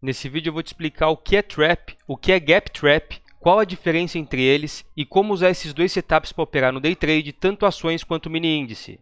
Nesse vídeo eu vou te explicar o que é Trap, o que é Gap Trap, qual a diferença entre eles e como usar esses dois setups para operar no Day Trade, tanto ações quanto mini índice.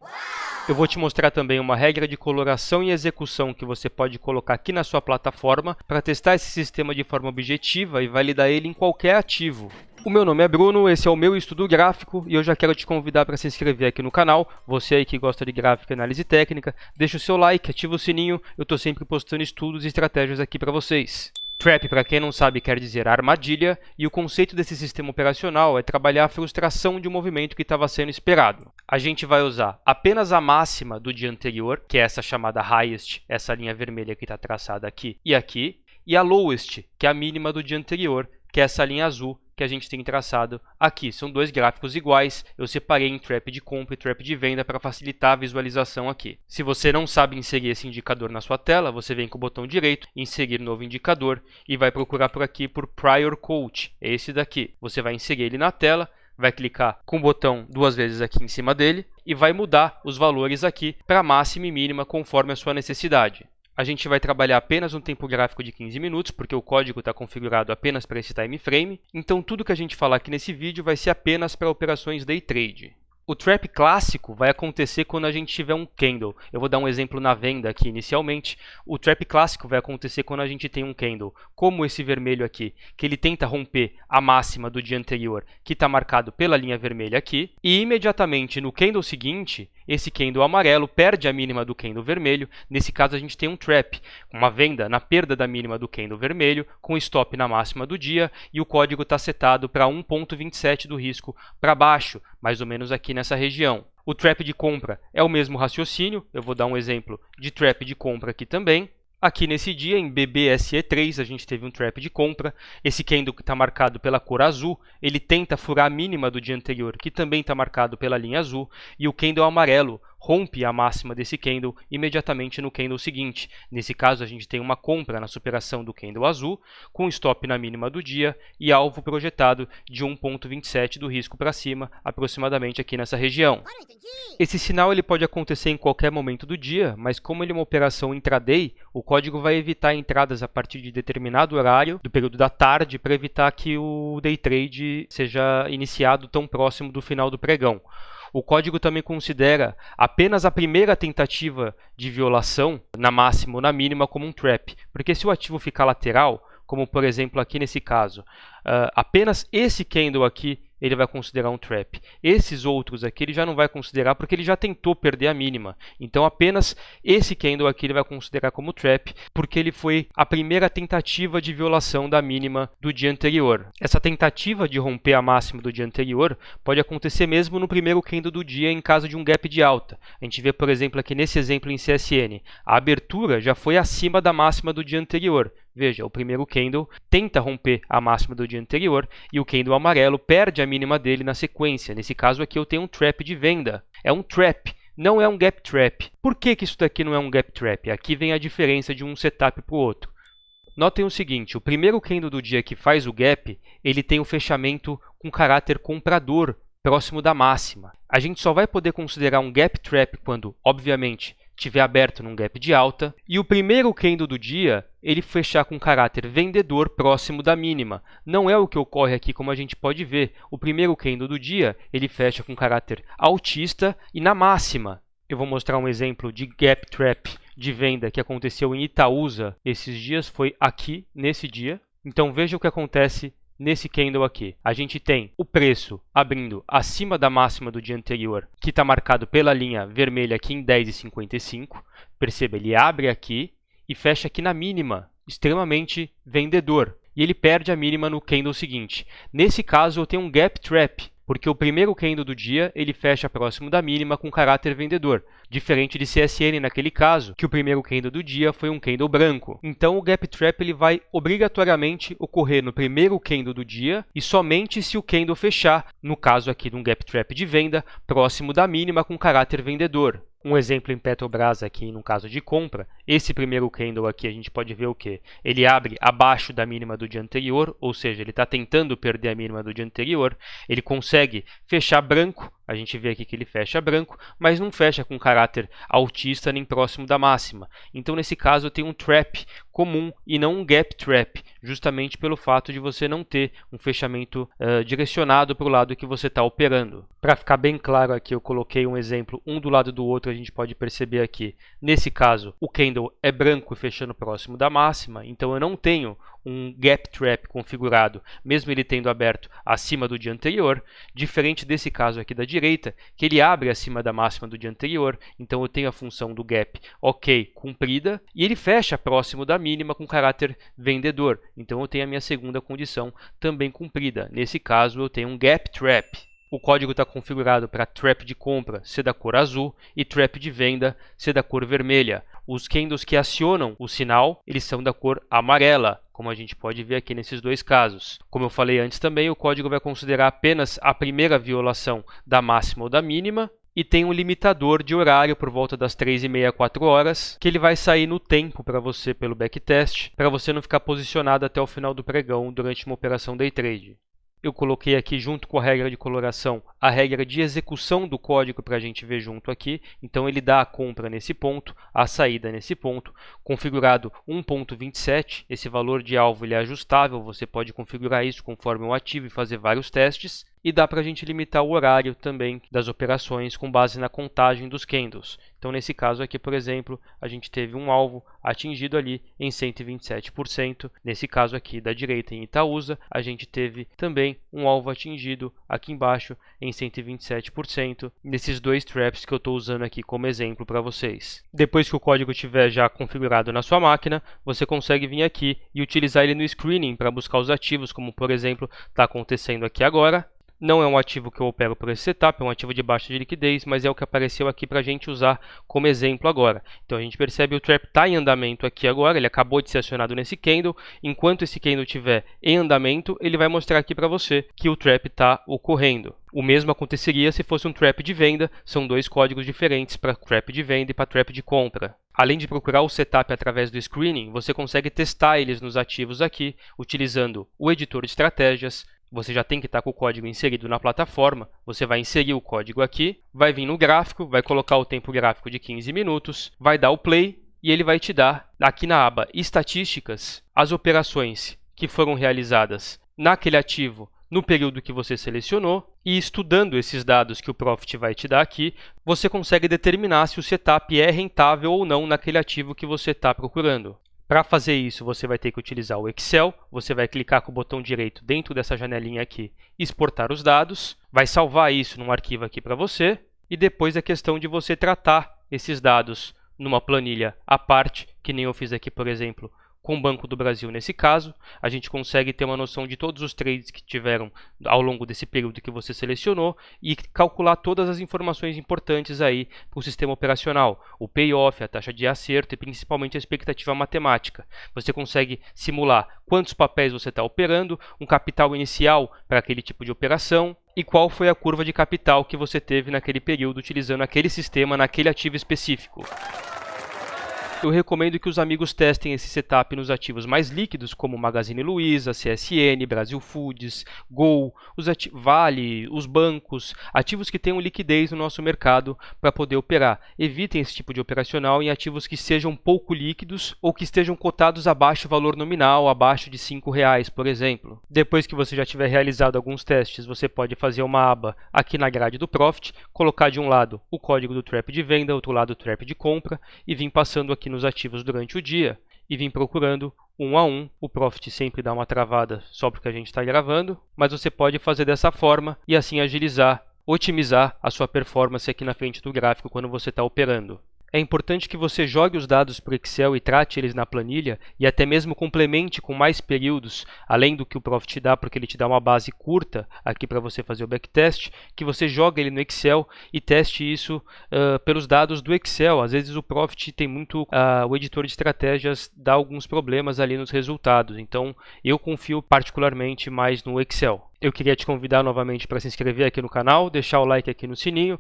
Eu vou te mostrar também uma regra de coloração e execução que você pode colocar aqui na sua plataforma para testar esse sistema de forma objetiva e validar ele em qualquer ativo. O meu nome é Bruno, esse é o meu estudo gráfico e eu já quero te convidar para se inscrever aqui no canal. Você aí que gosta de gráfica e análise técnica, deixa o seu like, ativa o sininho, eu estou sempre postando estudos e estratégias aqui para vocês. Trap, para quem não sabe, quer dizer armadilha, e o conceito desse sistema operacional é trabalhar a frustração de um movimento que estava sendo esperado. A gente vai usar apenas a máxima do dia anterior, que é essa chamada highest, essa linha vermelha que está traçada aqui, e a lowest, que é a mínima do dia anterior, que é essa linha azul que a gente tem traçado aqui. São dois gráficos iguais, eu separei em trap de compra e trap de venda para facilitar a visualização aqui. Se você não sabe inserir esse indicador na sua tela, você vem com o botão direito, inserir novo indicador e vai procurar por aqui por Prior Coach, é esse daqui. Você vai inserir ele na tela, vai clicar com o botão duas vezes aqui em cima dele e vai mudar os valores aqui para máxima e mínima conforme a sua necessidade. A gente vai trabalhar apenas um tempo gráfico de 15 minutos, porque o código está configurado apenas para esse time frame. Então, tudo que a gente falar aqui nesse vídeo vai ser apenas para operações day trade. O trap clássico vai acontecer quando a gente tiver um candle. Eu vou dar um exemplo na venda aqui inicialmente. O trap clássico vai acontecer quando a gente tem um candle, como esse vermelho aqui, que ele tenta romper a máxima do dia anterior, que está marcado pela linha vermelha aqui, e imediatamente no candle seguinte, esse candle amarelo perde a mínima do candle vermelho. Nesse caso a gente tem um trap, uma venda na perda da mínima do candle vermelho, com stop na máxima do dia, e o código está setado para 1,27 do risco para baixo, mais ou menos aqui nessa região. O trap de compra é o mesmo raciocínio, eu vou dar um exemplo de trap de compra aqui também. Aqui nesse dia, em BBSE3, a gente teve um trap de compra. Esse candle que está marcado pela cor azul, ele tenta furar a mínima do dia anterior, que também está marcado pela linha azul, e o candle amarelo rompe a máxima desse candle imediatamente no candle seguinte. Nesse caso, a gente tem uma compra na superação do candle azul, com stop na mínima do dia e alvo projetado de 1,27 do risco para cima, aproximadamente aqui nessa região. Esse sinal ele pode acontecer em qualquer momento do dia, mas como ele é uma operação intraday, o código vai evitar entradas a partir de determinado horário, do período da tarde, para evitar que o day trade seja iniciado tão próximo do final do pregão. O código também considera apenas a primeira tentativa de violação, na máxima ou na mínima, como um trap. Porque se o ativo ficar lateral, como por exemplo aqui nesse caso, apenas esse candle aqui ele vai considerar um trap. Esses outros aqui ele já não vai considerar porque ele já tentou perder a mínima. Então apenas esse candle aqui ele vai considerar como trap porque ele foi a primeira tentativa de violação da mínima do dia anterior. Essa tentativa de romper a máxima do dia anterior pode acontecer mesmo no primeiro candle do dia em caso de um gap de alta. A gente vê, por exemplo, aqui nesse exemplo em CSN, a abertura já foi acima da máxima do dia anterior. Veja, o primeiro candle tenta romper a máxima do dia anterior e o candle amarelo perde a mínima dele na sequência. Nesse caso aqui eu tenho um trap de venda. É um trap, não é um gap trap. Por que isso daqui não é um gap trap? Aqui vem a diferença de um setup para o outro. Notem o seguinte, o primeiro candle do dia que faz o gap, ele tem o fechamento com caráter comprador, próximo da máxima. A gente só vai poder considerar um gap trap quando, obviamente, estiver aberto num gap de alta, e o primeiro candle do dia, ele fechar com caráter vendedor próximo da mínima. Não é o que ocorre aqui, como a gente pode ver. O primeiro candle do dia, ele fecha com caráter altista e na máxima. Eu vou mostrar um exemplo de gap trap de venda que aconteceu em Itaúsa esses dias, foi aqui, nesse dia. Então veja o que acontece nesse candle aqui. A gente tem o preço abrindo acima da máxima do dia anterior, que está marcado pela linha vermelha aqui em 10,55. Perceba, ele abre aqui e fecha aqui na mínima, extremamente vendedor. E ele perde a mínima no candle seguinte. Nesse caso, eu tenho um gap trap, porque o primeiro candle do dia ele fecha próximo da mínima com caráter vendedor, diferente de CSN naquele caso, que o primeiro candle do dia foi um candle branco. Então o gap trap ele vai obrigatoriamente ocorrer no primeiro candle do dia e somente se o candle fechar, no caso aqui de um gap trap de venda, próximo da mínima com caráter vendedor. Um exemplo em Petrobras aqui, no caso de compra, esse primeiro candle aqui a gente pode ver o quê? Ele abre abaixo da mínima do dia anterior, ou seja, ele está tentando perder a mínima do dia anterior, ele consegue fechar branco a gente vê aqui que ele fecha branco, mas não fecha com caráter altista nem próximo da máxima. Então, nesse caso, eu tenho um trap comum e não um gap trap, justamente pelo fato de você não ter um fechamento direcionado para o lado que você está operando. Para ficar bem claro aqui, eu coloquei um exemplo um do lado do outro, a gente pode perceber aqui. Nesse caso, o candle é branco e fechando próximo da máxima, então eu não tenho um gap trap configurado, mesmo ele tendo aberto acima do dia anterior, diferente desse caso aqui da direita, que ele abre acima da máxima do dia anterior, então eu tenho a função do gap ok cumprida, e ele fecha próximo da mínima com caráter vendedor, então eu tenho a minha segunda condição também cumprida. Nesse caso eu tenho um gap trap. O código está configurado para trap de compra ser da cor azul e trap de venda ser da cor vermelha. Os candles que acionam o sinal, eles são da cor amarela, como a gente pode ver aqui nesses dois casos. Como eu falei antes também, o código vai considerar apenas a primeira violação da máxima ou da mínima, e tem um limitador de horário por volta das 3h30, 4 horas, que ele vai sair no tempo para você pelo backtest, para você não ficar posicionado até o final do pregão durante uma operação day trade. Eu coloquei aqui junto com a regra de coloração a regra de execução do código para a gente ver junto aqui. Então ele dá a compra nesse ponto, a saída nesse ponto, configurado 1.27. Esse valor de alvo ele é ajustável, você pode configurar isso conforme o ativo e fazer vários testes. E dá para a gente limitar o horário também das operações com base na contagem dos candles. Então, nesse caso aqui, por exemplo, a gente teve um alvo atingido ali em 127%. Nesse caso aqui da direita em Itaúsa, a gente teve também um alvo atingido aqui embaixo em 127%, nesses dois traps que eu estou usando aqui como exemplo para vocês. Depois que o código estiver já configurado na sua máquina, você consegue vir aqui e utilizar ele no screening para buscar os ativos, como por exemplo está acontecendo aqui agora. Não é um ativo que eu opero por esse setup, é um ativo de baixa de liquidez, mas é o que apareceu aqui para a gente usar como exemplo agora. Então a gente percebe que o trap está em andamento aqui agora, ele acabou de ser acionado nesse candle. Enquanto esse candle estiver em andamento, ele vai mostrar aqui para você que o trap está ocorrendo. O mesmo aconteceria se fosse um trap de venda, são dois códigos diferentes para trap de venda e para trap de compra. Além de procurar o setup através do screening, você consegue testar eles nos ativos aqui, utilizando o editor de estratégias. Você já tem que estar com o código inserido na plataforma, você vai inserir o código aqui, vai vir no gráfico, vai colocar o tempo gráfico de 15 minutos, vai dar o play e ele vai te dar, aqui na aba Estatísticas, as operações que foram realizadas naquele ativo no período que você selecionou, e estudando esses dados que o Profit vai te dar aqui, você consegue determinar se o setup é rentável ou não naquele ativo que você está procurando. Para fazer isso, você vai ter que utilizar o Excel, você vai clicar com o botão direito dentro dessa janelinha aqui, exportar os dados, vai salvar isso num arquivo aqui para você, e depois é questão de você tratar esses dados numa planilha à parte, que nem eu fiz aqui, por exemplo, com o Banco do Brasil nesse caso. A gente consegue ter uma noção de todos os trades que tiveram ao longo desse período que você selecionou e calcular todas as informações importantes aí para o sistema operacional, o payoff, a taxa de acerto e principalmente a expectativa matemática. Você consegue simular quantos papéis você está operando, um capital inicial para aquele tipo de operação e qual foi a curva de capital que você teve naquele período utilizando aquele sistema naquele ativo específico. Eu recomendo que os amigos testem esse setup nos ativos mais líquidos, como Magazine Luiza, CSN, Brasil Foods, Gol, Vale, os bancos, ativos que tenham liquidez no nosso mercado para poder operar. Evitem esse tipo de operacional em ativos que sejam pouco líquidos ou que estejam cotados abaixo do valor nominal, abaixo de R$5, por exemplo. Depois que você já tiver realizado alguns testes, você pode fazer uma aba aqui na grade do Profit, colocar de um lado o código do trap de venda, outro lado o trap de compra e vir passando aqui nos ativos durante o dia e vim procurando um a um. O Profit sempre dá uma travada só porque a gente está gravando, mas você pode fazer dessa forma e assim agilizar, otimizar a sua performance aqui na frente do gráfico quando você está operando. É importante que você jogue os dados para o Excel e trate eles na planilha e até mesmo complemente com mais períodos, além do que o Profit dá, porque ele te dá uma base curta aqui para você fazer o backtest, que você joga ele no Excel e teste isso pelos dados do Excel. Às vezes o Profit tem muito, o editor de estratégias dá alguns problemas ali nos resultados, então eu confio particularmente mais no Excel. Eu queria te convidar novamente para se inscrever aqui no canal, deixar o like aqui no sininho.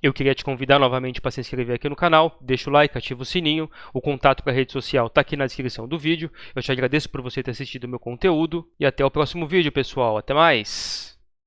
Eu queria te convidar novamente para se inscrever aqui no canal, deixa o like, ativa o sininho, o contato para a rede social está aqui na descrição do vídeo. Eu te agradeço por você ter assistido o meu conteúdo e até o próximo vídeo, pessoal. Até mais!